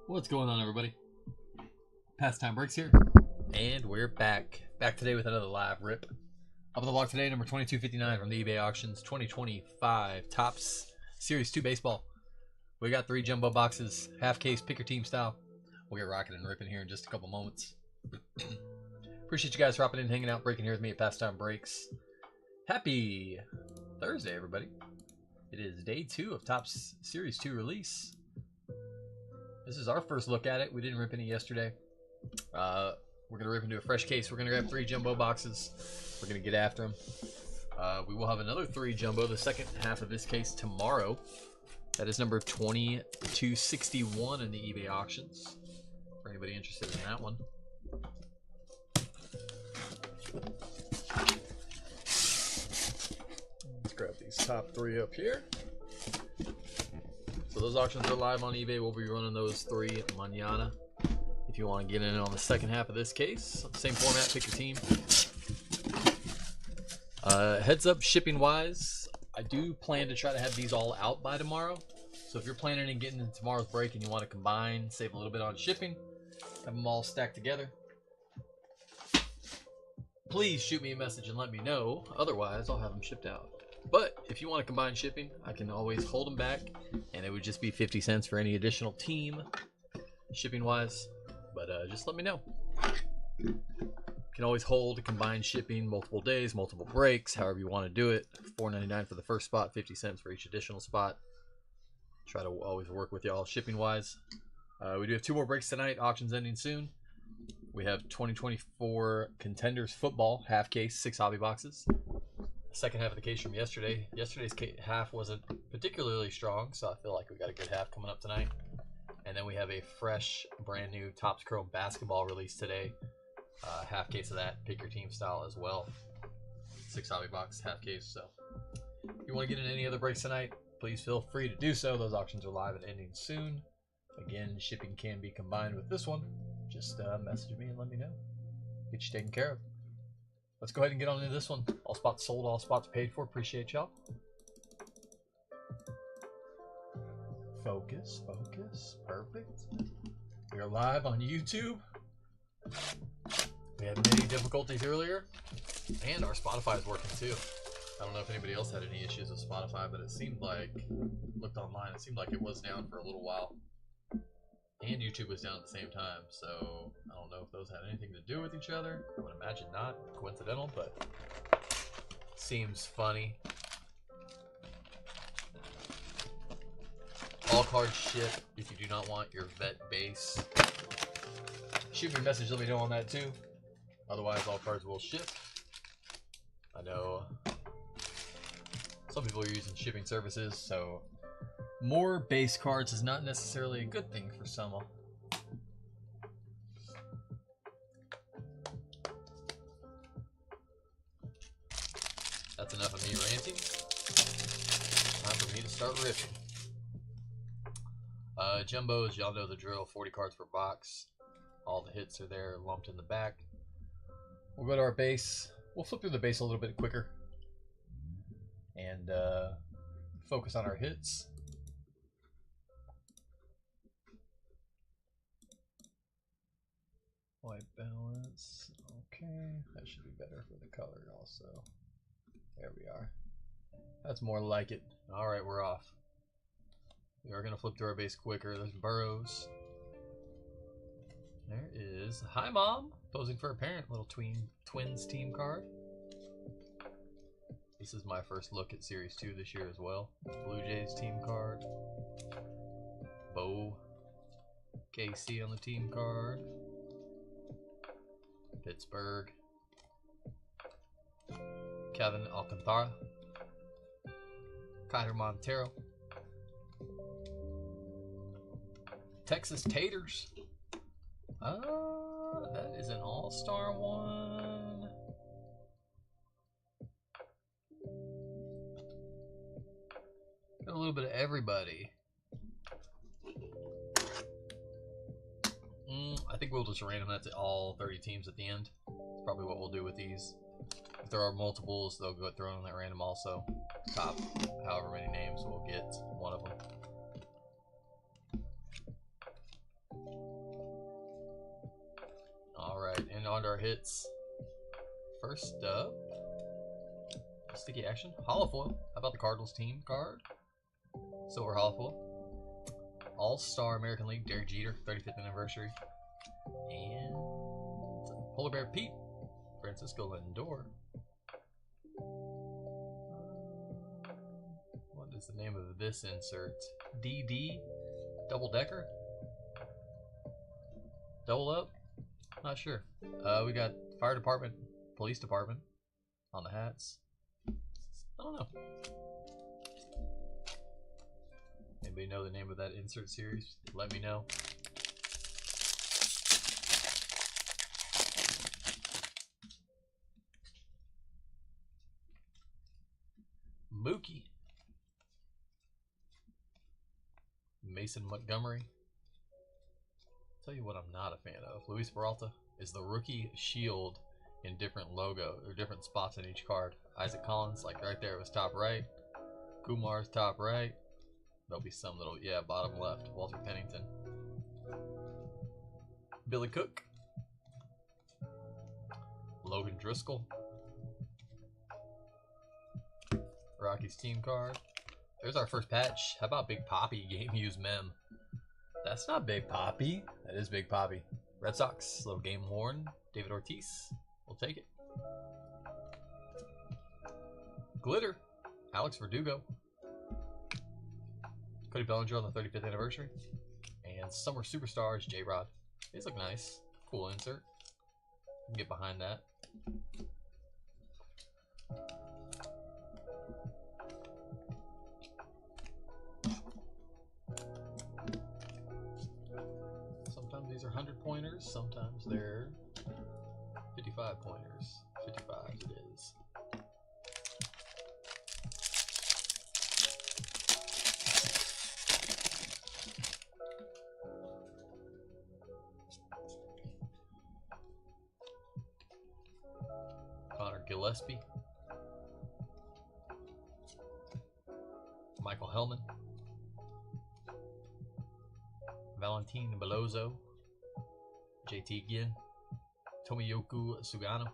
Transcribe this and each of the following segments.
What's going on, everybody? Pastime Breaks here, and we're back today with another live rip. Up on the block today, number 2259 from the eBay auctions, 2025 Topps Series 2 baseball. We got 3 jumbo boxes, half case, pick your team style. We'll get rocking and ripping here in just a couple moments. Appreciate you guys dropping in, hanging out, breaking here with me at Pastime Breaks. Happy Thursday, everybody. It is day 2 of Topps Series 2 release. This is our first look at it. We didn't rip any yesterday. We're going to rip into a fresh case. We're going to grab 3 jumbo boxes. We're going to get after them. We will have another 3 jumbo, the second half of this case, tomorrow. That is number 2261 in the eBay auctions, for anybody interested in that one. Let's grab these top 3 up here. So those auctions are live on eBay. We'll be running those 3 mañana. If you want to get in on the second half of this case, same format, pick your team. Heads up, shipping wise, I do plan to try to have these all out by tomorrow. So if you're planning on getting into tomorrow's break and you want to combine, save a little bit on shipping, have them all stacked together, please shoot me a message and let me know. Otherwise, I'll have them shipped out. But if you want to combine shipping, I can always hold them back, and it would just be 50 cents for any additional team shipping wise. But just let me know. You can always hold combined shipping multiple days, multiple breaks, however you want to do it. $4.99 for the first spot, 50 cents for each additional spot. Try to always work with y'all shipping wise. We do have 2 more breaks tonight. Auctions ending soon. We have 2024 Contenders Football half case, 6 hobby boxes. Second half of the case from yesterday. Yesterday's half wasn't particularly strong, so I feel like we got a good half coming up tonight. And then we have a fresh, brand new Topps Chrome basketball release today. Half case of that, pick your team style as well. 6 hobby box, half case. So if you want to get in any other breaks tonight, please feel free to do so. Those auctions are live and ending soon. Again, shipping can be combined with this one. Just message me and let me know. Get you taken care of. Let's go ahead and get on into this one. All spots sold, all spots paid for. Appreciate y'all. Focus, focus. Perfect. We are live on YouTube. We had many difficulties earlier, and our Spotify is working too. I don't know if anybody else had any issues with Spotify, but it seemed like, looked online, it seemed like it was down for a little while. And YouTube was down at the same time, so I don't know if those had anything to do with each other. I would imagine not, coincidental, but seems funny. All cards ship if you do not want your vet base. Shoot me a message, let me know on that too. Otherwise, all cards will ship. I know some people are using shipping services, so more base cards is not necessarily a good thing for some. That's enough of me ranting. Time for me to start ripping. Jumbos, y'all know the drill. 40 cards per box. All the hits are there, lumped in the back. We'll go to our base. We'll flip through the base a little bit quicker and focus on our hits. White balance, okay, that should be better for the color also. There we are. That's more like it. All right, we're off. We are going to flip through our base quicker. There's Burrows. There is Hi Mom, posing for a parent, little twins team card. This is my first look at Series 2 this year as well. Blue Jays team card. Bo KC on the team card. Pittsburgh. Kevin Alcantara. Kyler Montero. Texas Taters. That is an all-star one. Got a little bit of everybody. I think we'll just random that to all 30 teams at the end. That's probably what we'll do with these. If there are multiples, they'll go thrown in that random also. Top however many names, we'll get one of them. Now under our hits. First up, sticky action. Holofoil. How about the Cardinals team card? Silver Holofoil. All-Star American League, Derek Jeter, 35th anniversary. And Polar Bear Pete, Francisco Lindor. What is the name of this insert? DD? Double Decker? Double up? Not sure. We got Fire Department, Police Department on the hats. I don't know. Anybody know the name of that insert series? Let me know. Mookie. Mason Montgomery. Tell you what I'm not a fan of. Luis Peralta is the rookie shield in different logo or different spots in each card. Isaac Collins, like right there, was top right. Kumar's top right. There'll be some little, yeah, bottom left. Walter Pennington. Billy Cook. Logan Driscoll. Rockies team card. There's our first patch. How about Big Poppy game use mem? That's not Big Poppy. That is Big Poppy. Red Sox, little game worn. David Ortiz. We'll take it. Glitter. Alex Verdugo. Cody Bellinger on the 35th anniversary. And Summer Superstars, J-Rod. These look nice. Cool insert. You can get behind that. Sometimes these are 100-pointers. Sometimes they're 55-pointers. 55 it is. Gillespie, Michael Hellman, Valentin Belozo, JT Ginn, Tomoyoku Sugano.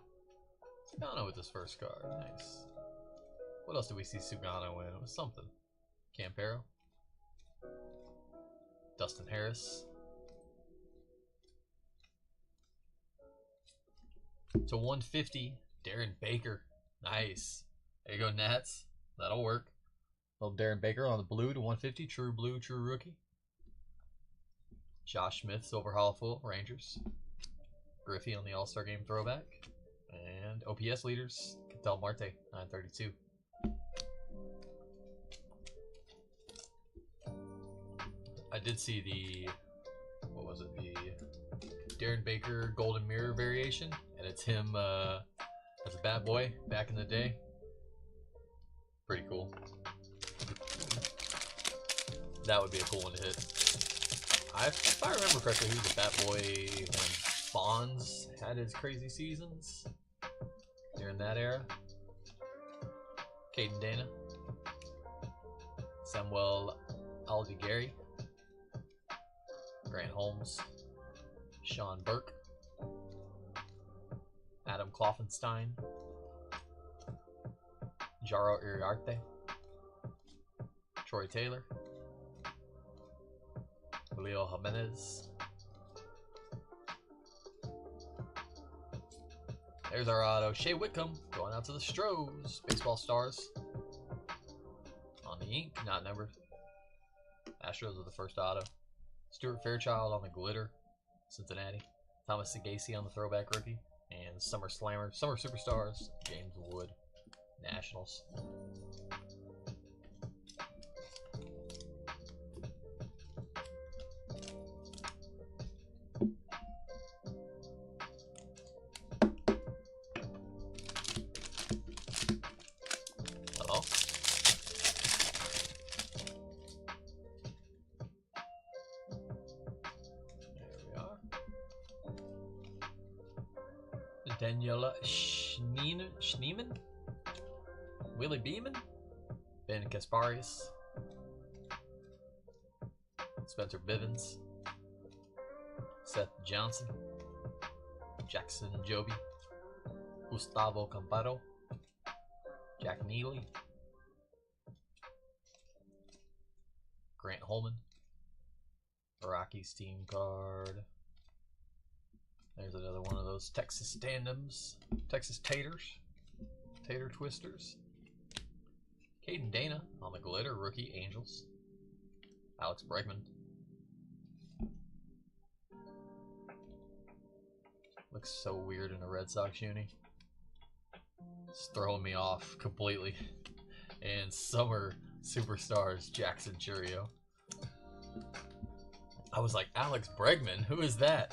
Sugano with his first card. Nice. What else did we see Sugano in? It was something. Campero, Dustin Harris. To 150. Darren Baker. Nice. There you go, Nats. That'll work. Little Darren Baker on the blue to 150. True blue, true rookie. Josh Smith, Silver Holofoil, Rangers. Griffey on the All-Star Game throwback. And OPS leaders, Ketel Marte, 932. I did see the, what was it, the Darren Baker Golden Mirror variation. And it's him, as a bad boy back in the day. Pretty cool. That would be a cool one to hit. If I remember correctly, he was a bad boy when Bonds had his crazy seasons during that era. Caden Dana. Samuel Aldigeri. Grant Holmes. Sean Burke. Adam Kloffenstein, Jaro Iriarte, Troy Taylor, Julio Jimenez. There's our auto. Shea Whitcomb going out to the Stros. Baseball Stars on the ink, not numbered. Astros with the first auto. Stuart Fairchild on the glitter, Cincinnati. Thomas Sagasi on the throwback rookie. And Summer Slammer, Summer Superstars, James Wood, Nationals. Uh-oh. Daniela Schneeman, Willie Beeman, Ben Kasparius, Spencer Bivens, Seth Johnson, Jackson Joby, Gustavo Camparo, Jack Neely, Grant Holman, Rockies team card. There's another one of those Texas tandems, Texas taters, tater twisters. Caden Dana on the glitter, rookie Angels. Alex Bregman. Looks so weird in a Red Sox uni. It's throwing me off completely. And Summer Superstars Jackson Churio. I was like, Alex Bregman? Who is that?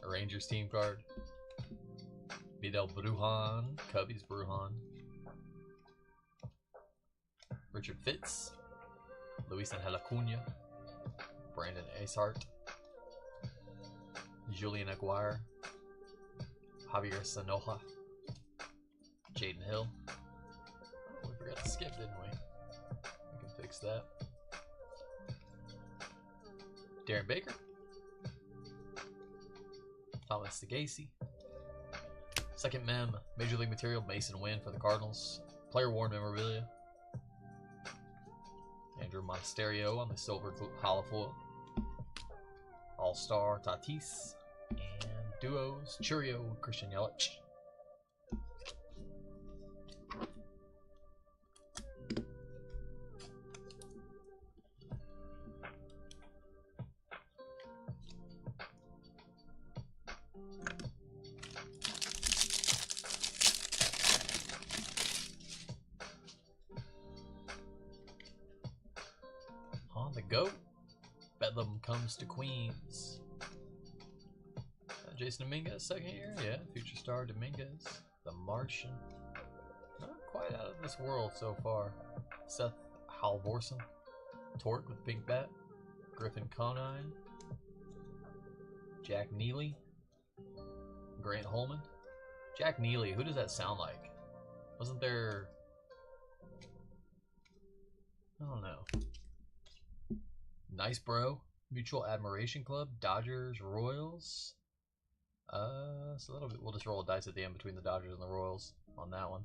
A Rangers team card. Vidal Brujan, Cubbies Brujan. Richard Fitz, Luis Angel Acuna, Brandon Acehart, Julian Aguirre, Javier Sanoja, Jaden Hill. Oh, we forgot to skip, didn't we? We can fix that. Darren Baker, Thomas Sagasi. Second mem, Major League Material, Mason Wynn for the Cardinals. Player worn memorabilia. Andrew Monasterio on the silver holofoil. All-Star Tatis. And duos, Churio, Christian Yelich. On the go, Bedlam comes to Queens. Jason Dominguez, second year, yeah. Future star Dominguez, the Martian. Not quite out of this world so far. Seth Halvorsen, Torque with pink bat. Griffin Conine, Jack Neely, Grant Holman. Jack Neely, who does that sound like? Wasn't there? I don't know. Nice Bro, Mutual Admiration Club, Dodgers, Royals. So that'll be, we'll just roll a dice at the end between the Dodgers and the Royals on that one.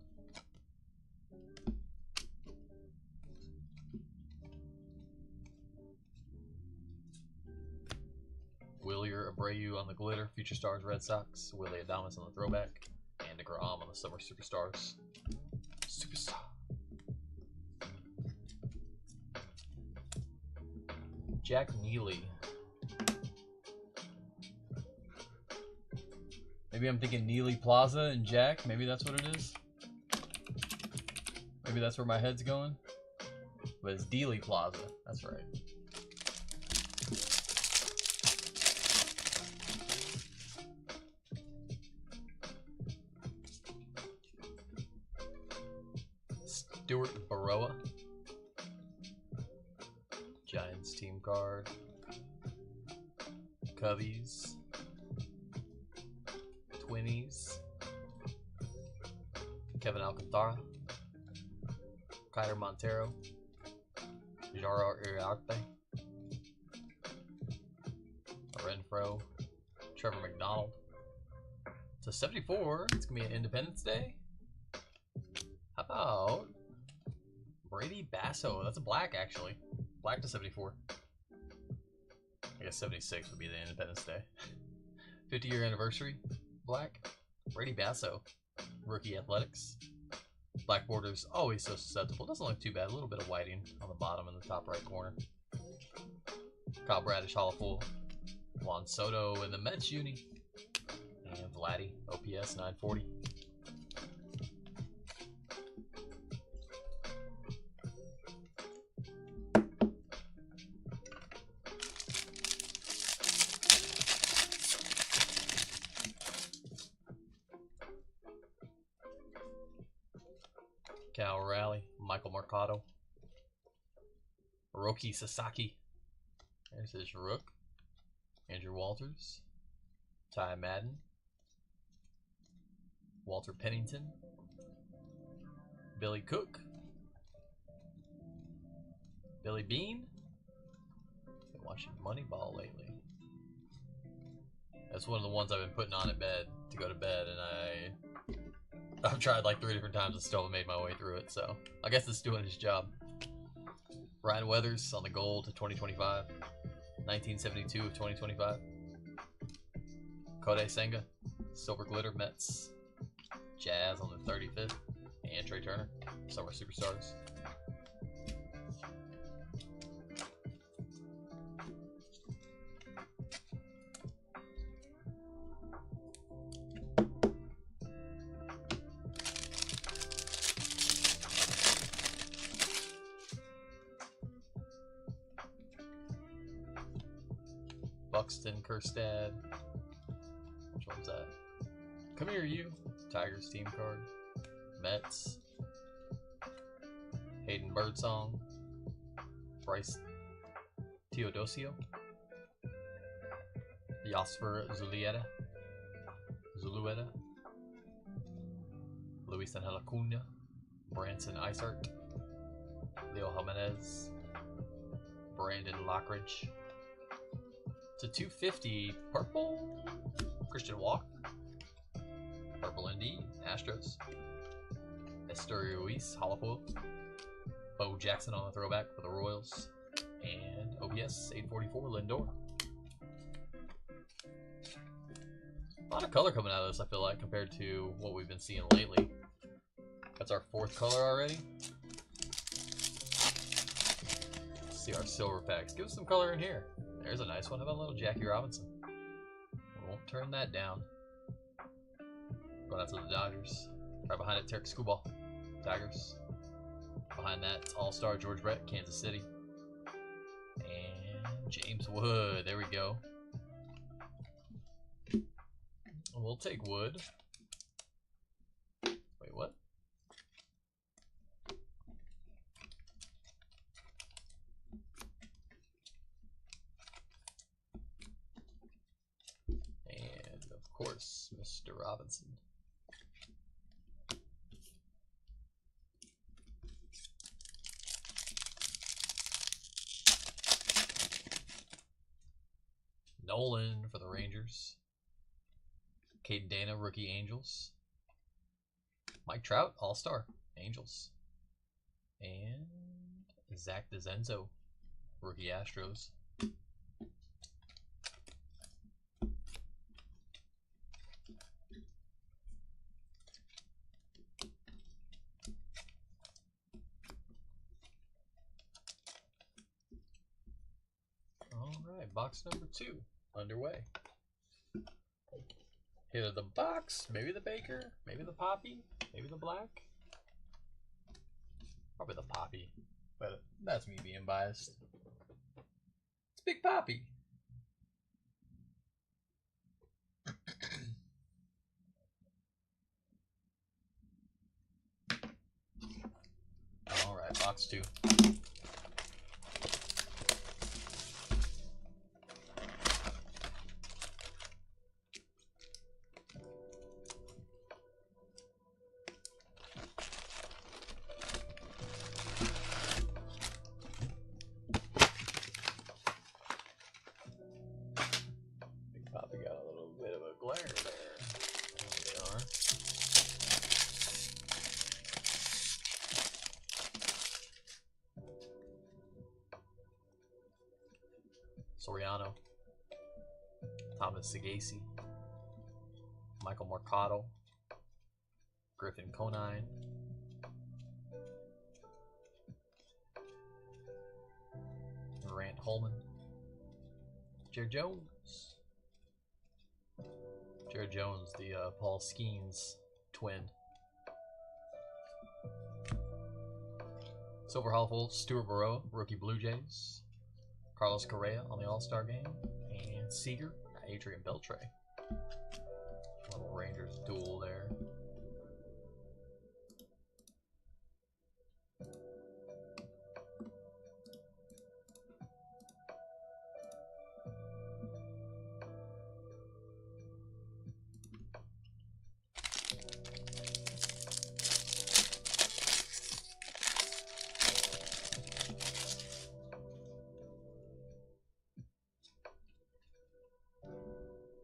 Willier Abreu on the glitter, Future Stars Red Sox, Willie Adames on the throwback, and DeGrom on the Summer Superstars. Superstar. Jack Neely. Maybe I'm thinking Neely Plaza and Jack. Maybe that's what it is. Maybe that's where my head's going. But it's Dealey Plaza. That's right. Stuart Baroa. Giants team card. Cubbies. Twinnies. Kevin Alcantara. Kyler Montero. Jaro Iriarte. Renfro. Trevor McDonald. So 74. It's going to be an Independence Day. How about Brady Basso? That's a black, actually. Black to 74. I guess 76 would be the Independence Day. 50-year anniversary. Black. Brady Basso. Rookie Athletics. Black borders, always so susceptible. Doesn't look too bad. A little bit of whiting on the bottom in the top right corner. Kyle Bradish Holofoil. Juan Soto in the Mets uni. And Vladdy, OPS 940. Cal Raleigh, Michael Mercado, Hiroki Sasaki, there's his rook, Andrew Walters, Ty Madden, Walter Pennington, Billy Cook. Billy Bean. Been watching Moneyball lately. That's one of the ones I've been putting on at bed to go to bed, and I've tried like 3 different times and still haven't made my way through it, so I guess it's doing its job. Ryan Weathers on the gold to 2025. 1972 of 2025. Kodai Senga, Silver Glitter Mets. Jazz on the 35th. And Trey Turner, Summer Superstars. Buxton, Kerstad. Which one's that? Come here, you. Tigers team card. Mets. Hayden Birdsong. Bryce Teodosio. Yosfer Zulueta. Luis Angel Acuna. Branson Isart. Leo Jimenez. Brandon Lockridge. It's a 250 purple. Christian Walker. Purple indeed. Astros. Esteury Ruiz, Holofoil. Bo Jackson on the throwback for the Royals. And OPS 844 Lindor. A lot of color coming out of this, I feel like, compared to what we've been seeing lately. That's our 4th color already. Let's see our silver packs. Give us some color in here. There's a nice one. How about a little Jackie Robinson? We won't turn that down. Going out to the Dodgers. Right behind it, Tarek Skubal. Tigers. Behind that, it's All-Star George Brett, Kansas City. And James Wood. There we go. We'll take Wood. Wait, what? And, of course, Mr. Robinson. Nolan for the Rangers. Caden Dana, rookie Angels. Mike Trout, All-Star, Angels. And Zach DeZenzo, rookie Astros. Alright, box number 2 underway. Hit of the box, maybe the Baker, maybe the Poppy, maybe the Black. Probably the Poppy, but that's me being biased. It's Big Poppy. Alright, box 2. Soriano, Thomas Sagasi, Michael Mercado, Griffin Conine, Grant Holman, Jared Jones. Jared Jones, the Paul Skeens twin. Silver Hall, Stuart Burrow, rookie Blue Jays. Carlos Correa on the All-Star game. And Seager, Adrian Beltre. Little Rangers duel there.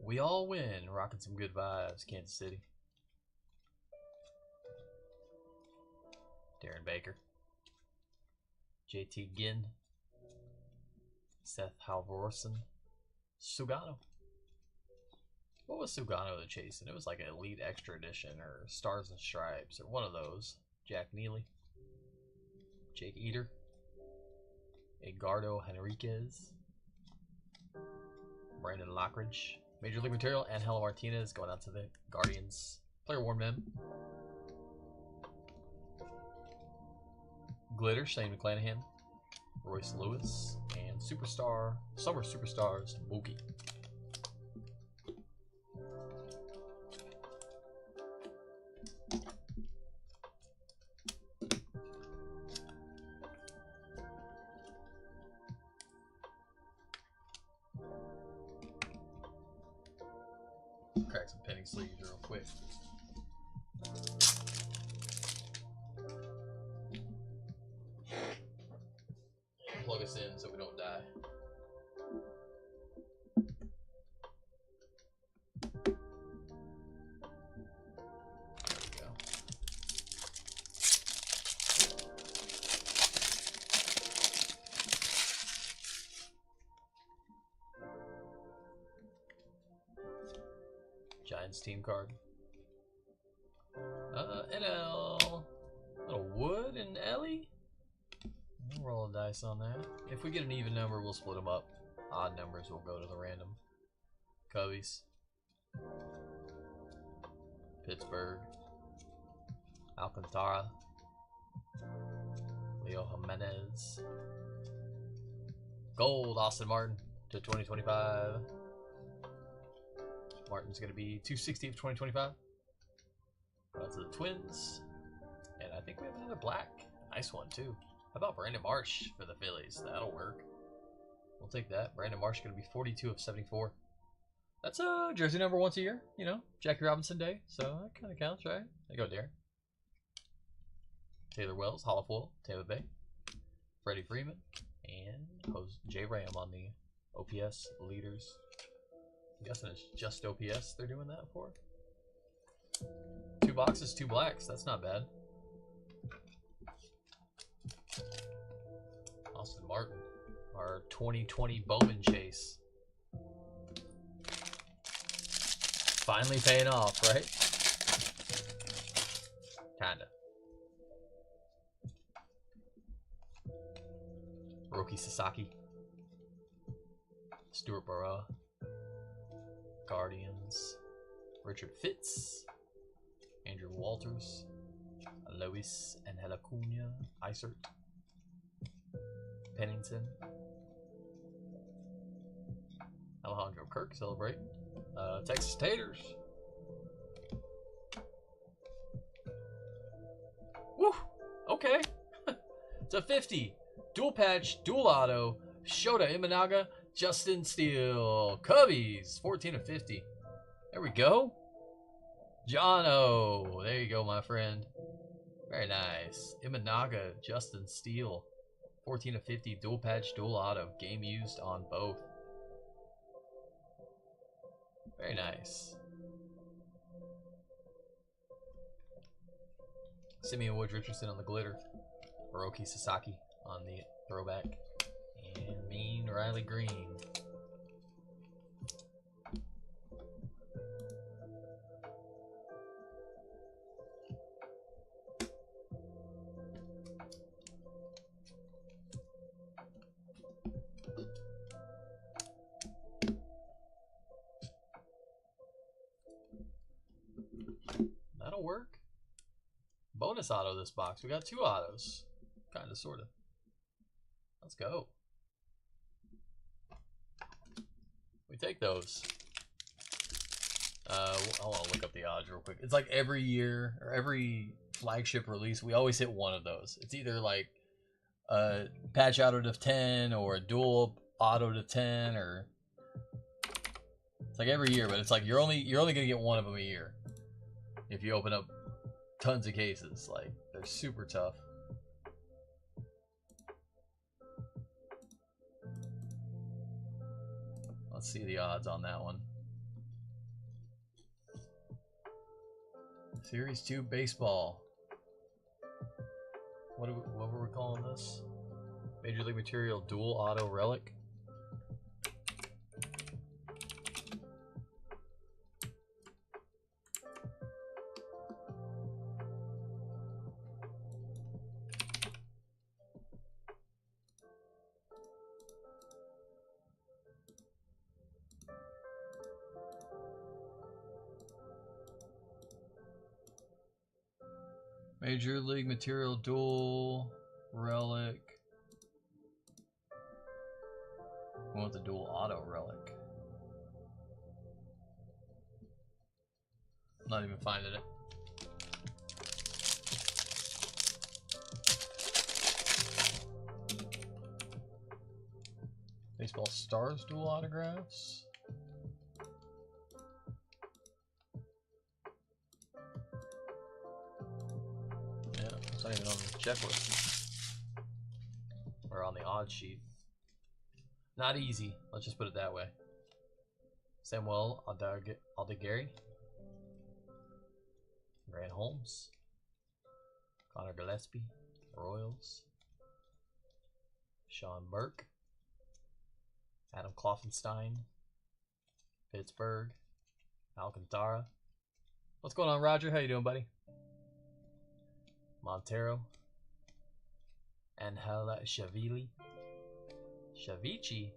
We all win. Rocking some good vibes, Kansas City. Darren Baker. JT Ginn. Seth Halvorsen. Sugano. What was Sugano the chasing? It was like an Elite Extra Edition or Stars and Stripes or one of those. Jack Neely. Jake Eater. Edgardo Henriquez. Brandon Lockridge. Major League Material. Angelo Martinez going out to the Guardians. Player Worn Mem. Glitter. Shane McClanahan. Royce Lewis. And Superstar. Summer Superstars. Mookie. Crack some penny sleeves real quick. Plug us in so we don't die. There we go. Giants team card. NL. Little Wood and Ellie. We'll roll a dice on that. If we get an even number, we'll split them up. Odd numbers will go to the random. Cubbies. Pittsburgh. Alcantara. Leo Jimenez. Gold, Austin Martin to 2025. Martin's going to be 260 of 2025. That's the Twins. And I think we have another black. Nice one, too. How about Brandon Marsh for the Phillies? That'll work. We'll take that. Brandon Marsh going to be 42 of 74. That's a jersey number once a year. You know, Jackie Robinson Day. So that kind of counts, right? There you go, Darren. Taylor Wells, Holofoil, Tampa Bay. Freddie Freeman. And Jay Ram on the OPS leaders. I'm guessing it's just OPS they're doing that for. 2 boxes, 2 blacks. That's not bad. Austin Martin, our 2020 Bowman chase. Finally paying off, right? Kinda. Roki Sasaki. Stuart Burrow. Guardians. Richard Fitz. Andrew Walters. Lois Angel Acuna. Isert. Pennington. Alejandro Kirk celebrate. Texas Taters. Woo! Okay. It's a 50. Dual patch, dual auto. Shota Imanaga. Justin Steele. Cubbies. 14 of 50. There we go. Jono. There you go, my friend. Very nice. Imanaga. Justin Steele. 14 of 50. Dual patch, dual auto. Game used on both. Very nice. Simeon Woods Richardson on the glitter. Hiroki Sasaki on the throwback. And Mean Riley Green. That'll work. Bonus auto this box. We got 2 autos. Kind of, sort of. Let's go. We take those. I want to look up the odds real quick. It's like every year or every flagship release, we always hit one of those. It's either like a patch auto to 10 or a dual auto to 10, or it's like every year, but it's like you're only gonna get one of them a year. If you open up tons of cases, like they're super tough. Let's see the odds on that one. Series 2 baseball. What were we calling this? Major League Material Dual Auto Relic. Major League Material Dual Relic. I want the Dual Auto Relic. I'm not even finding it. Baseball Stars Dual Autographs. It's not even on the checklist or on the odd sheet. Not easy. Let's just put it that way. Samuel Aldegari, Grant Holmes, Connor Gillespie, Royals, Sean Burke, Adam Kloffenstein, Pittsburgh, Alcantara. What's going on, Roger? How you doing, buddy? Montero, Angela Shavili, Shavici,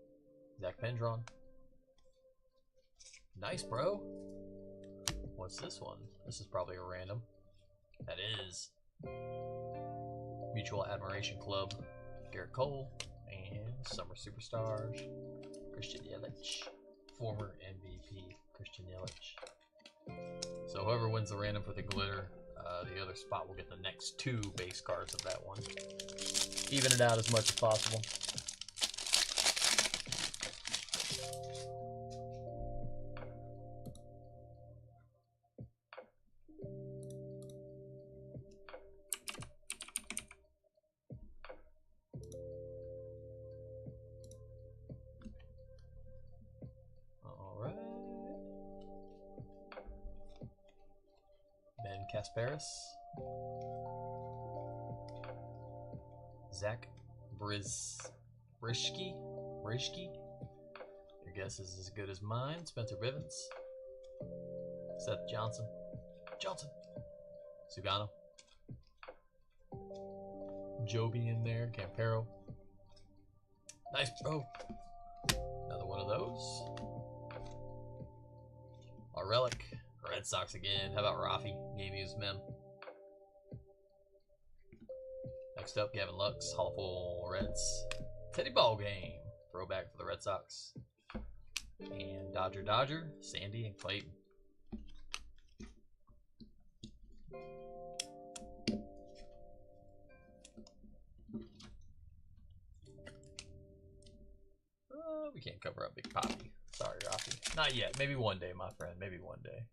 Zach Pendron. Nice, bro. What's this one? This is probably a random. That is Mutual Admiration Club, Garrett Cole, and Summer Superstars, Christian Yelich, former MVP Christian Yelich. So whoever wins the random for the glitter, the other spot will get the next 2 base cards of that one. Even it out as much as possible. Alright. Ben Kasparis. Zach Brishke. Your guess is as good as mine. Spencer Bivens. Seth Johnson. Sugano. Joby in there. Campero. Nice, bro. Another one of those. A relic. Red Sox again. How about Rafi? Game used mem. Next up, Gavin Lux, Hall of Reds. Teddy Ballgame, throwback for the Red Sox. And Dodger, Sandy and Clayton. We can't cover up Big Poppy. Sorry, Rafi. Not yet. Maybe one day, my friend. Maybe one day.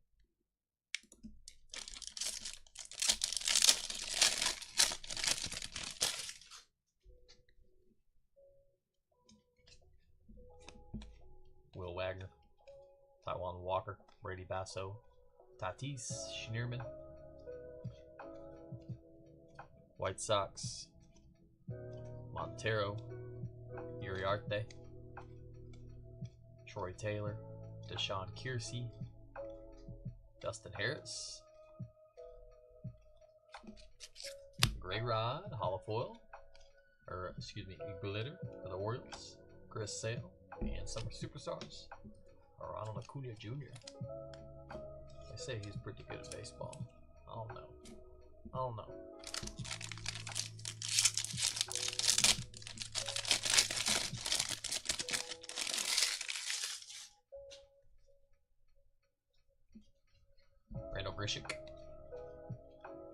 Will Wagner, Taiwan Walker, Brady Basso, Tatis Schneerman, White Sox, Montero, Uriarte, Troy Taylor, Deshaun Kiersey, Dustin Harris, Gray Rod, Holofoil, or excuse me, Glitter for the Orioles, Chris Sale, and Summer Superstars, Ronald Acuna Jr. They say he's pretty good at baseball. I don't know. Randall Grichuk,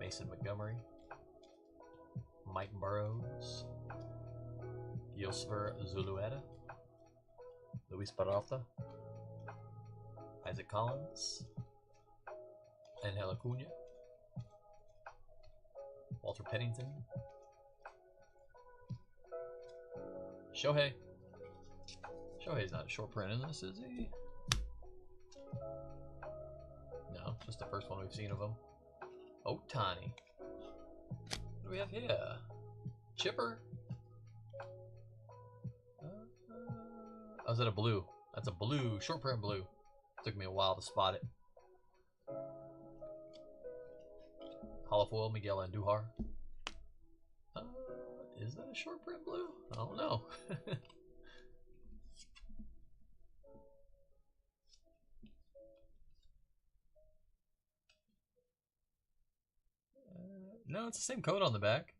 Mason Montgomery, Mike Burrows, Yosfer Zulueta, Luis Peralta, Isaac Collins, Angel Acuna, Walter Pennington, Shohei. Shohei's not a short print in this, is he? No, just the first one we've seen of him. Otani. What do we have here? Chipper. Oh, is that a blue? That's a blue, short print blue. Took me a while to spot it. Holofoil, Miguel Andujar. Is that a short print blue? I don't know. No, it's the same code on the back.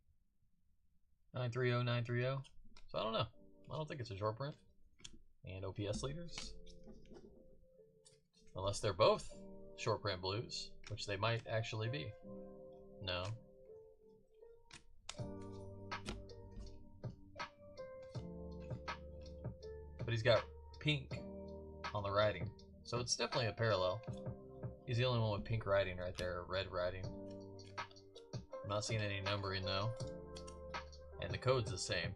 930930. So I don't know. I don't think it's a short print. And OPS leaders. Unless they're both short print blues, which they might actually be. No. But he's got pink on the writing. So it's definitely a parallel. He's the only one with pink writing right there, or red writing. I'm not seeing any numbering though. And the code's the same.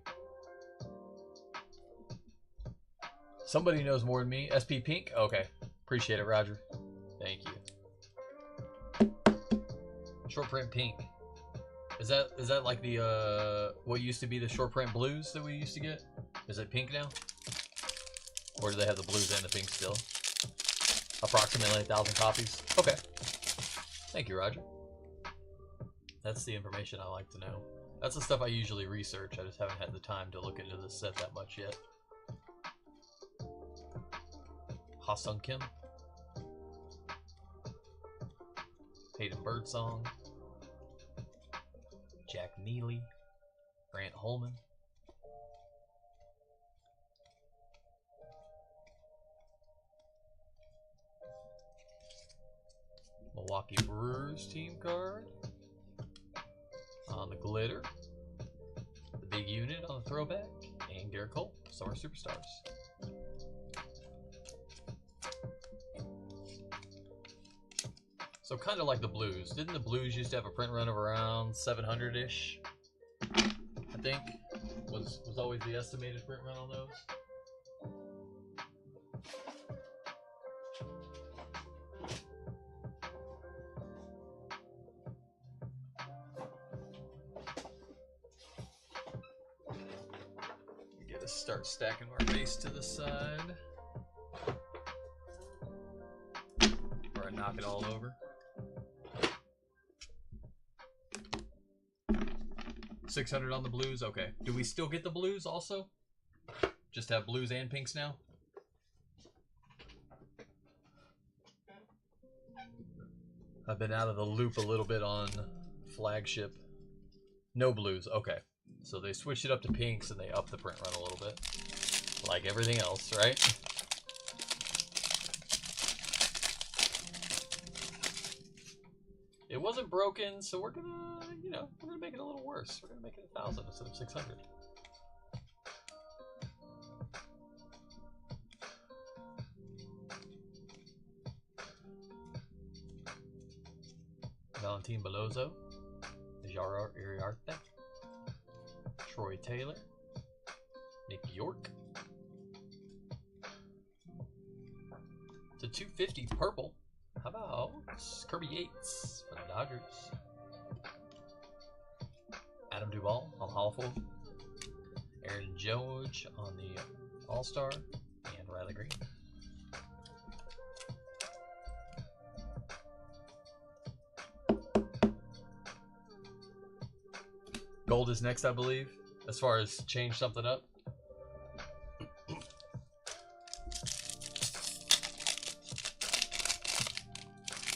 Somebody knows more than me. SP Pink? Okay. Appreciate it, Roger. Thank you. Short print pink. Is that like the what used to be the short print blues that we used to get? Is it pink now? Or do they have the blues and the pink still? Approximately 1,000 copies. Okay. Thank you, Roger. That's the information I like to know. That's the stuff I usually research. I just haven't had the time to look into this set that much yet. Ha-Sung Kim. Hayden Birdsong. Jack Neely. Grant Holman. Milwaukee Brewers team card. On the glitter. The big unit on the throwback. And Garrett Cole, Summer Superstars. So kind of like the blues. Didn't the blues used to have a print run of around 700-ish? I think was always the estimated print run on those. Get to start stacking our base to the side before I knock it all over. 600 on the blues. Okay. Do we still get the blues also? Just have blues and pinks now? I've been out of the loop a little bit on flagship. No blues. Okay. So they switched it up to pinks and they upped the print run a little bit. Like everything else, right? It wasn't broken, so we're gonna, you know, we're gonna make it a little worse. We're gonna make it 1,000 instead of 600. Valentin Bellozo, Jaro Iriarte, Troy Taylor, Nick York. It's a 250 purple. How about Kirby Yates for the Dodgers? Adam Duvall on the Holofoil. Aaron Judge on the All-Star. And Riley Green. Gold is next, I believe, as far as change something up.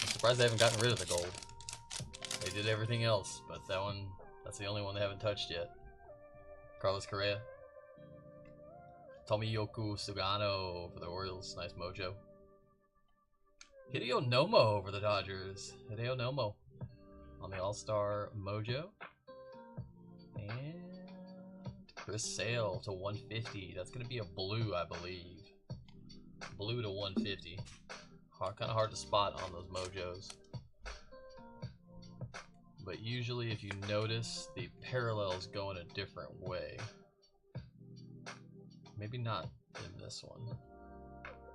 Surprised they haven't gotten rid of the gold. They did everything else, but that one, that's the only one they haven't touched yet. Carlos Correa. Tomoyoku Sugano for the Orioles. Nice mojo. Hideo Nomo for the Dodgers. Hideo Nomo on the All-Star mojo. And Chris Sale to 150. That's going to be a blue, I believe. Blue to 150. Kind of hard to spot on those mojos. But usually if you notice, the parallels go in a different way. Maybe not in this one.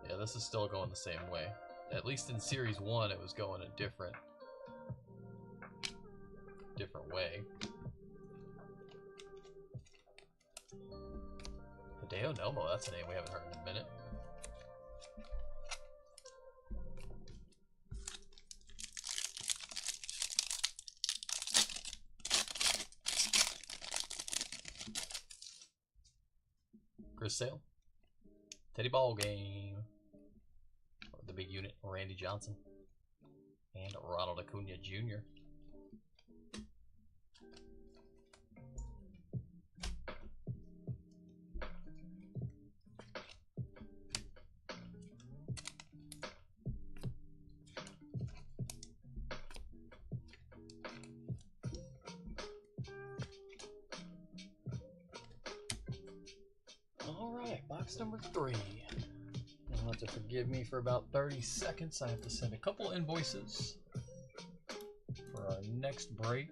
Yeah, this is still going the same way. At least in Series 1 it was going a different different way. Hideo Nomo, that's a name we haven't heard in a minute. Chris Sale. Teddy Ball Game. The big unit, Randy Johnson. And Ronald Acuna Jr. Alright, box number 3. You'll have to forgive me for about 30 seconds. I have to send a couple invoices for our next break.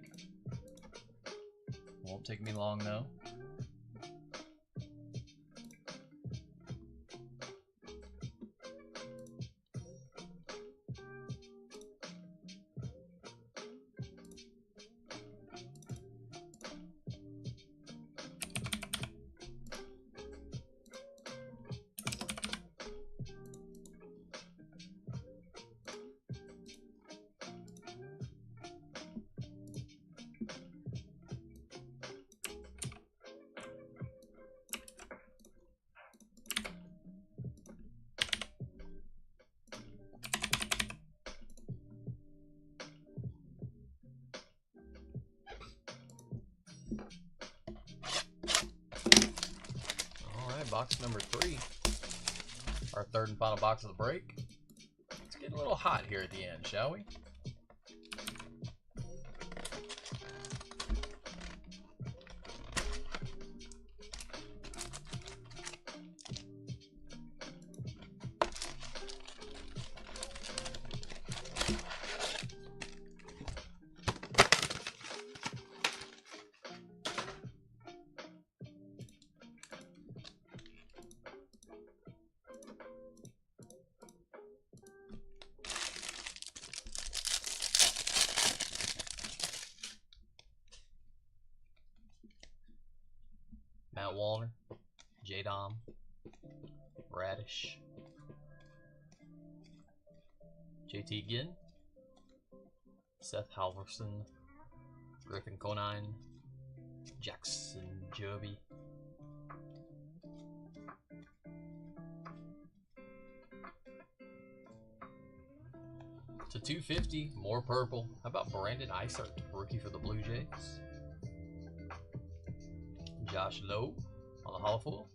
Won't take me long though. Box number 3, our third and final box of the break. It's getting a little hot here at the end, shall we? Matt Wallner, J-Dom, Radish, JT Ginn, Seth Halverson, Griffin Conine, Jackson Joby, to 250, more purple. How about Brandon Isert, rookie for the Blue Jays? Josh Lowe on the Hollow Fool.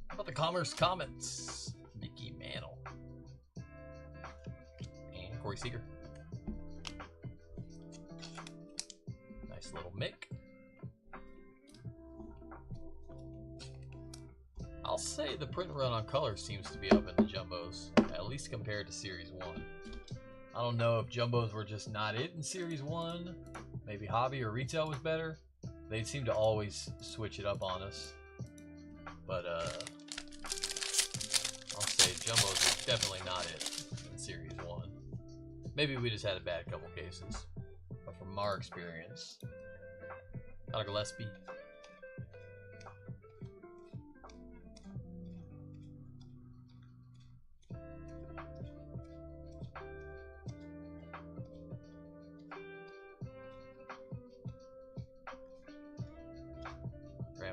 How about the Commerce Comets? Mickey Mantle. And Corey Seager. Nice little Mick. I'll say the print run on color seems to be up in the Jumbos, at least compared to Series 1. I don't know if Jumbos were just not it in Series 1. Maybe Hobby or Retail was better. They seem to always switch it up on us. But, I'll say Jumbos are definitely not it in Series 1. Maybe we just had a bad couple cases. But from our experience, Tyler Gillespie.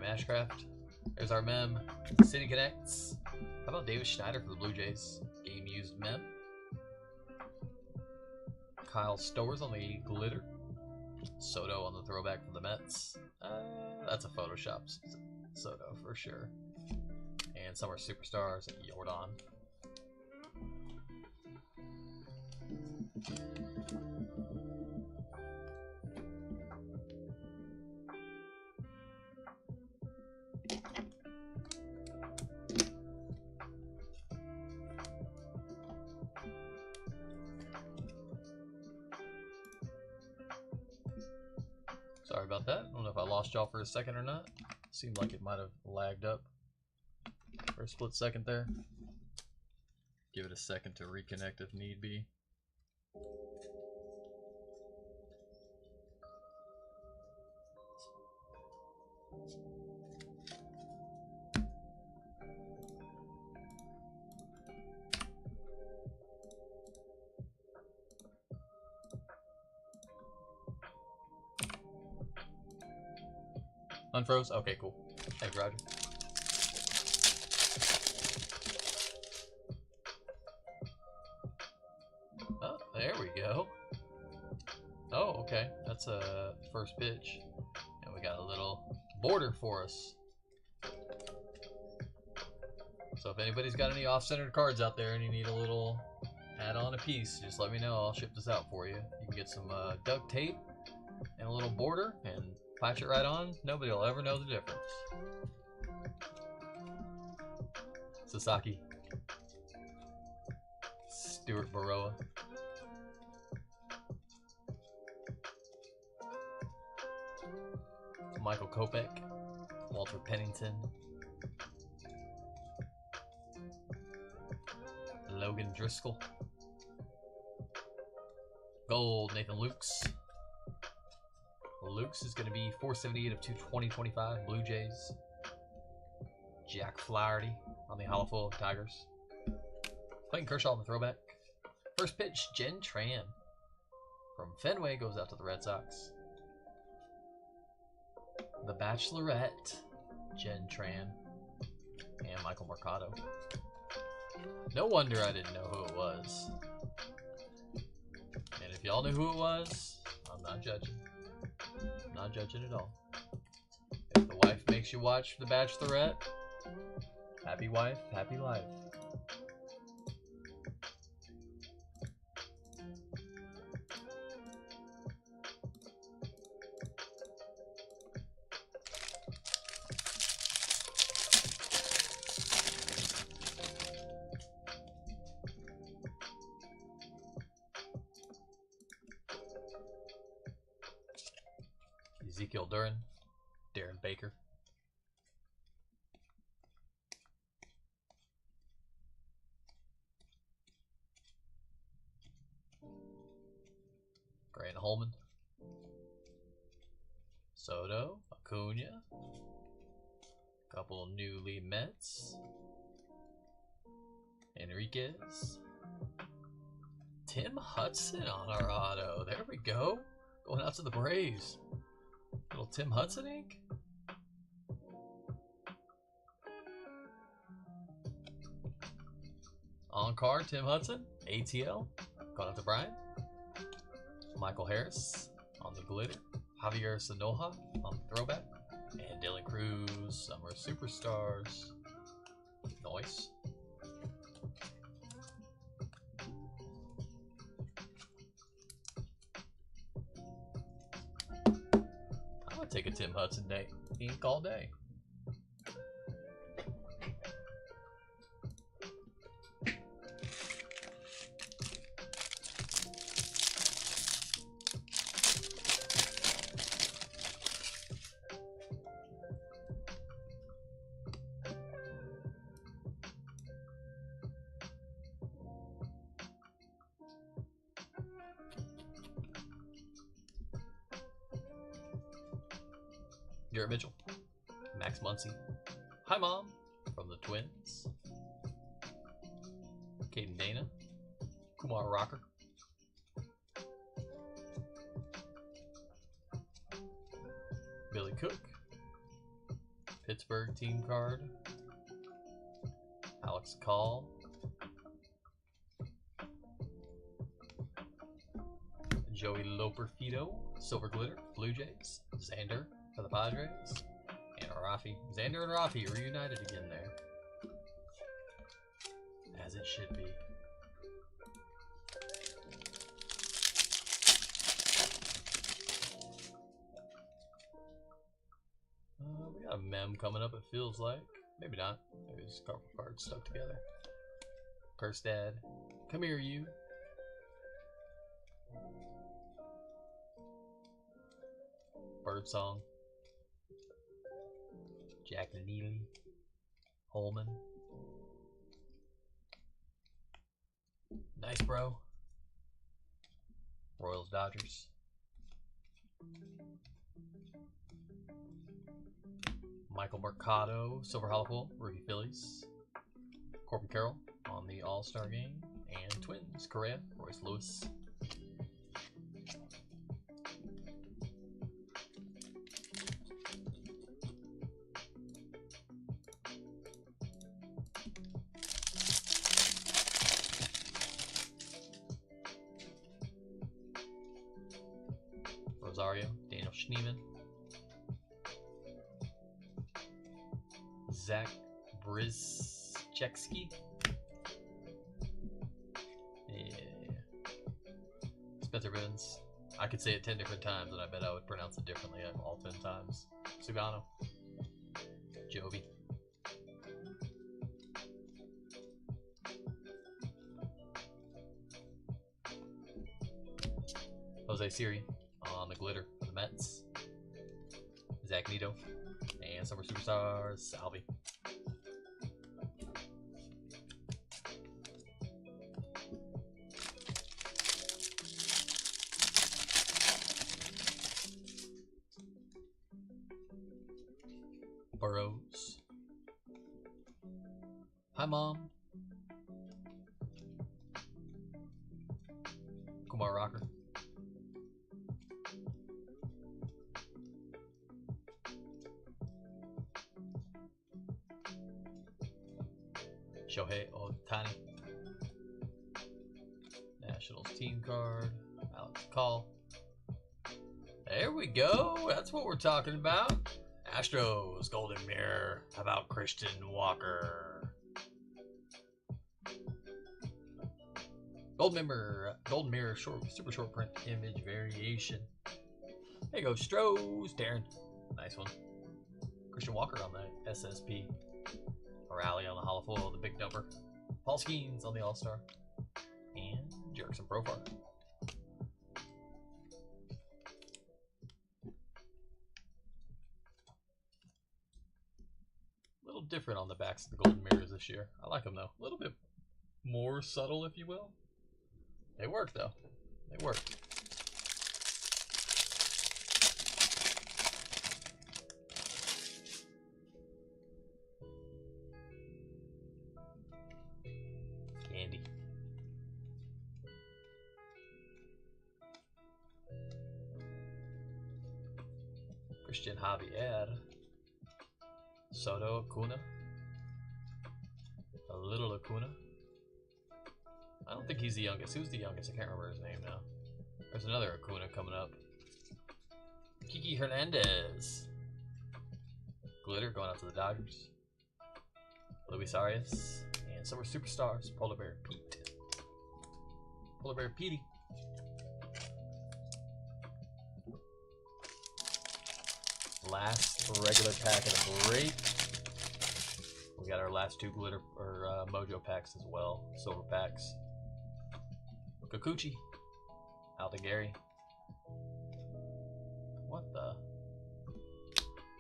Ashcraft. There's our mem. City Connects. How about Davis Schneider for the Blue Jays? Game used mem. Kyle Stowers on the glitter. Soto on the throwback from the Mets. That's a Photoshop Soto for sure. And Summer Superstars at Jordan. Sorry about that. I don't know if I lost y'all for a second or not. Seemed like it might have lagged up for a split second there. Give it a second to reconnect if need be. Unfroze? Okay, cool. Thanks, Roger. Oh, there we go. Oh, okay. That's a first pitch. And we got a little border for us. So if anybody's got any off-centered cards out there and you need a little add-on a piece, just let me know. I'll ship this out for you. You can get some duct tape and a little border and patch it right on. Nobody will ever know the difference. Sasaki. Stuart Baroa. Michael Kopech. Walter Pennington. Logan Driscoll. Gold, Nathan Lukes. Lukes is going to be 478 of 2025 Blue Jays. Jack Flaherty on the hollow full of Tigers. Clayton Kershaw on the throwback. First pitch, Jen Tran from Fenway goes out to the Red Sox. The Bachelorette, Jen Tran, and Michael Mercado. No wonder I didn't know who it was. And if y'all knew who it was, I'm not judging. I'm not judging at all. If the wife makes you watch The Bachelorette, happy wife, happy life. Ezekiel Duran, Darren Baker. Grant Holman. Soto, Acuna. Couple newly Mets. Enriquez. Tim Hudson on our auto. There we go. Going out to the Braves. Little Tim Hudson ink. On card, Tim Hudson. ATL. Going out to Brian. Michael Harris on the glitter. Javier Sanoja on the throwback. And Dylan Cruz, Summer Superstars. Nice. I'm gonna take a Tim Hudson day. Ink all day. Garrett Mitchell, Max Muncy, Hi Mom from the Twins, Caden Dana, Kumar Rocker, Billy Cook, Pittsburgh team card, Alex Call, Joey Loperfido, Silver Glitter, Blue Jays, Xander for the Padres, and Rafi. Xander and Rafi reunited again there. As it should be. We got a mem coming up, it feels like. Maybe not. Maybe just a couple cards stuck together. Kerstad. Come here, you. Birdsong. Jack Neely, Holman. Nice, bro. Royals, Dodgers. Michael Mercado, Silver Hollow Pool, rookie Phillies. Corbin Carroll on the All-Star game. And Twins, Correa, Royce Lewis. Rosario, Daniel Schneemann. Zach Brizchewski. Yeah. Spencer Bivens. I could say it 10 different times, and I bet I would pronounce it differently all 10 times. Sugano. Jovi. Jose Siri on the glitter for the Mets. Zach Nito. And Summer Superstars, Salvi. Burrows. Hi, Mom. Kumar Rocker. Shohei Ohtani. Nationals team card. Alex Call. There we go. That's what we're talking about. Astros Golden Mirror. How about Christian Walker? Golden Mirror super short print image variation. There you go, Stros. Darren. Nice one. Christian Walker on the SSP. Rally on the hollow foil, the big number. Paul Skeens on the All-Star. And Jerkson Profar. A little different on the backs of the Golden Mirrors this year. I like them though. A little bit more subtle, if you will. They work though. They work. Candy. Christian Javier. Soto Acuna. A little Acuna. I don't think he's the youngest. Who's the youngest? I can't remember his name now. There's another Acuna coming up. Kiki Hernandez. Glitter going out to the Dodgers. Luis Arias. And Summer Superstars. Polar Bear Pete. Polar Bear Petey. Last regular pack of the break. We got our last two glitter or mojo packs as well. Silver packs. Kikuchi. Aldegary. What the?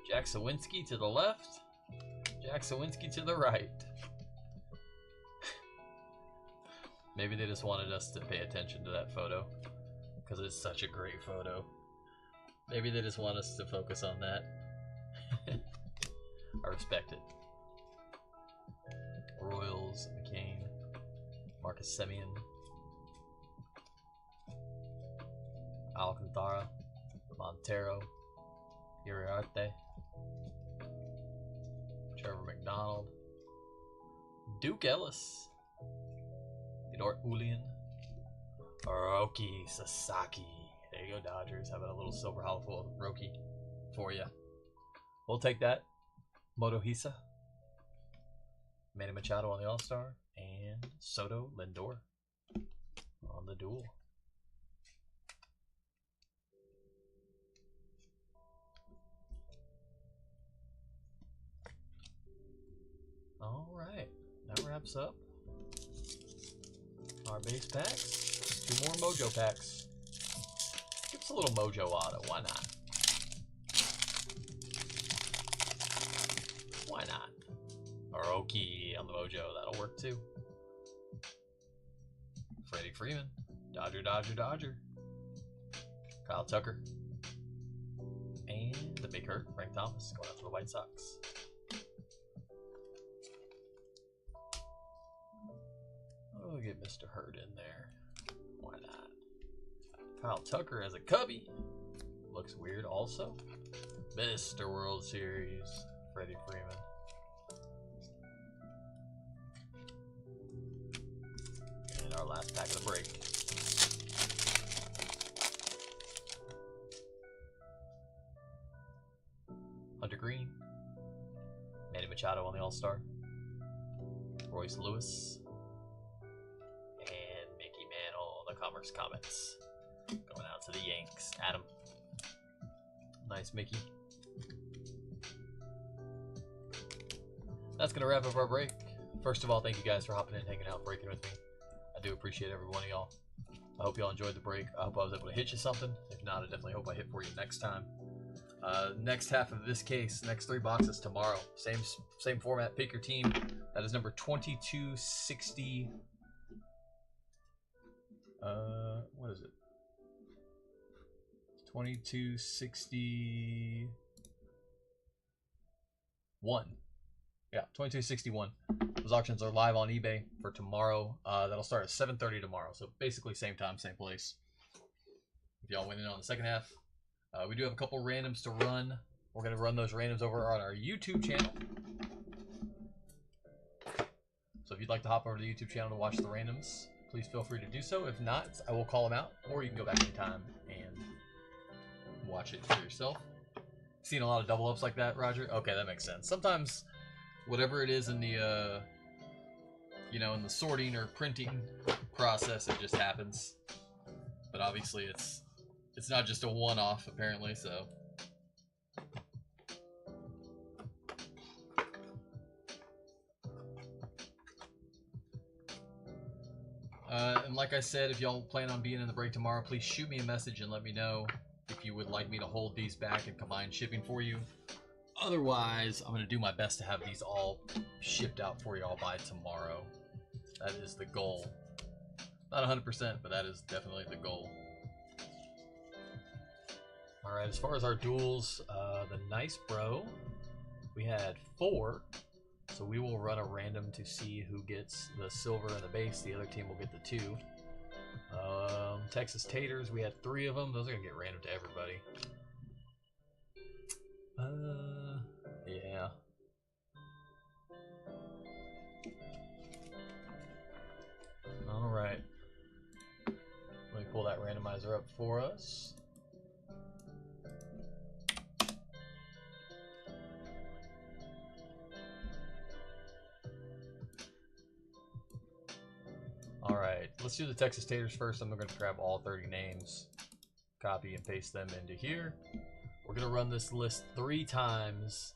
Jack Sawinski to the left. Jack Sawinski to the right. Maybe they just wanted us to pay attention to that photo because it's such a great photo. Maybe they just want us to focus on that. I respect it. Royals, McCain, Marcus Semien, Alcantara, Montero, Iriarte, Trevor McDonald, Duke Ellis, Nort Ulian, Roki Sasaki. There you go, Dodgers. Having a little silver hollow full of Roki for you. We'll take that. Motohisa. Manny Machado on the All-Star. And Soto Lindor on the duel. Alright. That wraps up our base packs. 2 more mojo packs. Give us a little mojo auto. Why not? Why not? Oroki on the mojo. That'll work too. Freddie Freeman. Dodger. Kyle Tucker. And the base Jake Hurt, Frank Thomas, going out to the White Sox. We'll get Mr. Hurt in there. Why not? Kyle Tucker as a Cubby. Looks weird also. Mr. World Series, Freddie Freeman. And our last pack of the break. Hunter Green. Manny Machado on the All-Star. Royce Lewis. And Mickey Mantle on the Commerce Comets. Going out to the Yanks. Adam. Nice, Mickey. That's going to wrap up our break. First of all, thank you guys for hopping in, hanging out, breaking with me. I do appreciate every one of y'all. I hope y'all enjoyed the break. I hope I was able to hit you something. If not, I definitely hope I hit for you next time. Next half of this case, next 3 boxes tomorrow. Same format. Pick your team. That is number 2260. What is it? 2261. Yeah, 2261. Those auctions are live on eBay for tomorrow. That'll start at 7:30 tomorrow. So basically same time, same place. If y'all went in on the second half. We do have a couple randoms to run. We're going to run those randoms over on our YouTube channel. So if you'd like to hop over to the YouTube channel to watch the randoms, please feel free to do so. If not, I will call them out, or you can go back in time and watch it for yourself. Seen a lot of double ups like that, Roger? Okay, that makes sense. Sometimes whatever it is in the in the sorting or printing process, it just happens. But obviously it's not just a one-off apparently, so and like I said, if y'all plan on being in the break tomorrow, please shoot me a message and let me know if you would like me to hold these back and combine shipping for you. Otherwise, I'm going to do my best to have these all shipped out for y'all by tomorrow. That is the goal. Not 100%, but that is definitely the goal. Alright, as far as our duels, the Nice Bro, we had 4. So we will run a random to see who gets the silver and the base. The other team will get the 2. Texas Taters, we had 3 of them. Those are going to get random to everybody. Yeah. Alright. Let me pull that randomizer up for us. Alright, let's do the Texas Taters first. I'm going to grab all 30 names, copy and paste them into here. We're going to run this list 3 times.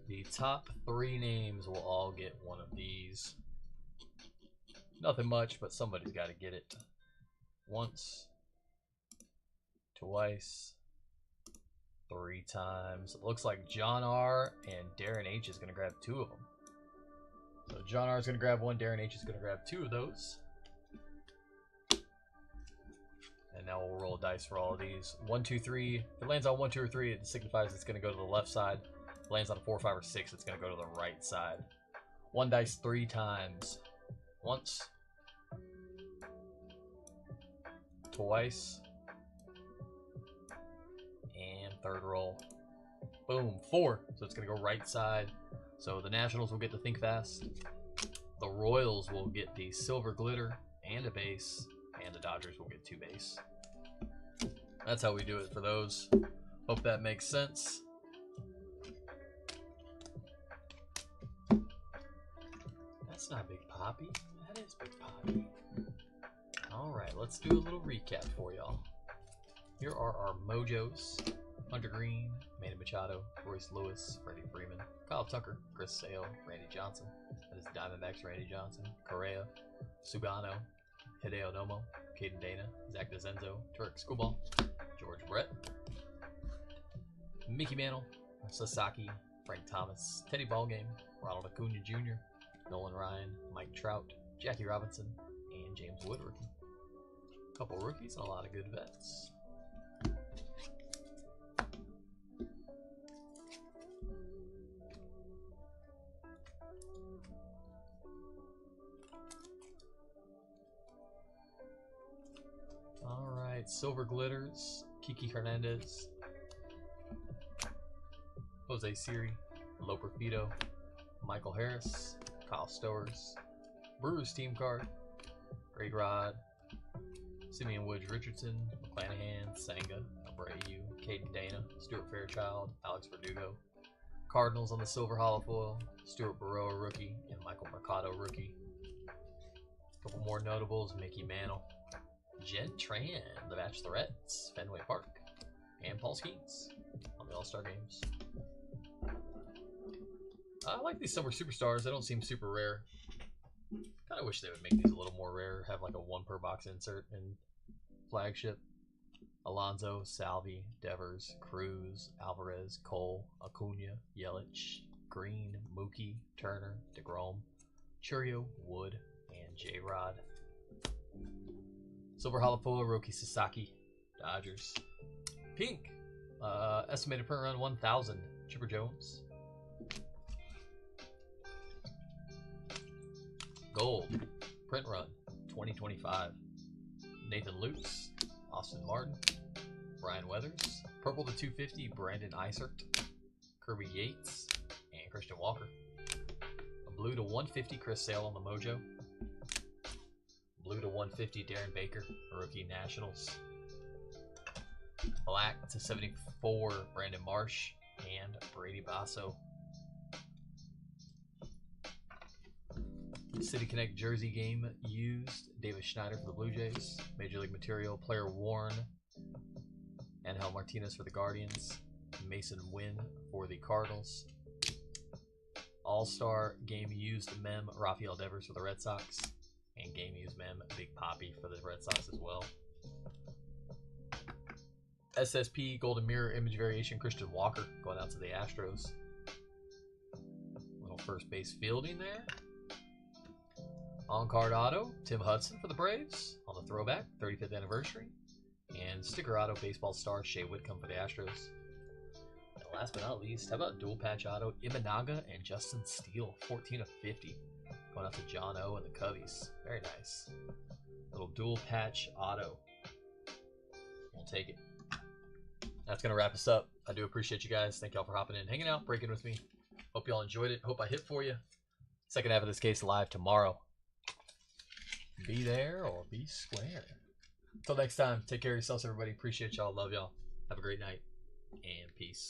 The top 3 names will all get one of these. Nothing much, but somebody's got to get it. Once, twice, 3 times. It looks like John R. and Darren H. is going to grab 2 of them. So John R. is going to grab 1, Darren H. is going to grab 2 of those. And now we'll roll dice for all of these. 1, 2, 3. If it lands on 1, 2, or 3, it signifies it's going to go to the left side. If it lands on 4, 5, or 6, it's going to go to the right side. 1 dice 3 times. Once. Twice. And third roll. Boom. 4. So it's going to go right side. So the Nationals will get the Think Fast. The Royals will get the Silver Glitter and a base. And the Dodgers will get 2 base. That's how we do it for those. Hope that makes sense. That's not Big Poppy. That is Big Poppy. Alright, let's do a little recap for y'all. Here are our Mojos. Hunter Green, Manny Machado, Royce Lewis, Freddie Freeman, Kyle Tucker, Chris Sale, Randy Johnson. That is Diamondbacks, Randy Johnson, Correa, Sugano, Hideo Nomo, Caden Dana, Zach DeZenzo, Turk Schoolball, George Brett, Mickey Mantle, Sasaki, Frank Thomas, Teddy Ballgame, Ronald Acuna Jr., Nolan Ryan, Mike Trout, Jackie Robinson, and James Wood rookie. A couple rookies and a lot of good vets. Giants Silver Glitters, Kiki Hernandez, Jose Siri, Loper Fido, Michael Harris, Kyle Stowers, Brewers team card, Greg Rod, Simeon Woods Richardson, McClanahan, Sanga, Abreu, Caden Dana, Stuart Fairchild, Alex Verdugo, Cardinals on the silver hollow foil, Stuart Baroa rookie, and Michael Mercado rookie. A couple more notables, Mickey Mantle, Jen Tran, the Bachelorettes, Fenway Park, and Paul Skeens on the All-Star games. I like these summer superstars. They don't seem super rare. Kind of wish they would make these a little more rare. Have like a 1 per box insert in flagship. Alonso, Salvi, Devers, Cruz, Alvarez, Cole, Acuna, Yelich, Green, Mookie, Turner, DeGrom, Churio, Wood, and J-Rod. Silver hollow foil, Roki Sasaki, Dodgers. Pink, estimated print run 1,000, Chipper Jones. Gold, print run 2025, Nathan Lukes, Austin Martin, Brian Weathers. Purple to 250, Brandon Eisert, Kirby Yates, and Christian Walker. A blue to 150, Chris Sale on the Mojo. Blue to 150, Darren Baker, rookie Nationals. Black to 74, Brandon Marsh and Brady Basso. City Connect jersey game used, David Schneider for the Blue Jays. Major League Material, player worn, Angel Martinez for the Guardians. Mason Wynn for the Cardinals. All-Star game used mem, Rafael Devers for the Red Sox. And game used mem, Big Poppy for the Red Sox as well. SSP Golden Mirror image variation, Christian Walker going out to the Astros. Little first base fielding there. On-card auto, Tim Hudson for the Braves on the throwback, 35th anniversary. And sticker auto, baseball star Shea Whitcomb for the Astros. And last but not least, how about dual patch auto, Imanaga and Justin Steele, 14 of 50. Going out to John O and the Cubbies. Very nice. Little dual patch auto. We'll take it. That's going to wrap us up. I do appreciate you guys. Thank y'all for hopping in, hanging out, breaking with me. Hope y'all enjoyed it. Hope I hit for you. Second half of this case live tomorrow. Be there or be square. Until next time, take care of yourselves, everybody. Appreciate y'all. Love y'all. Have a great night. And peace.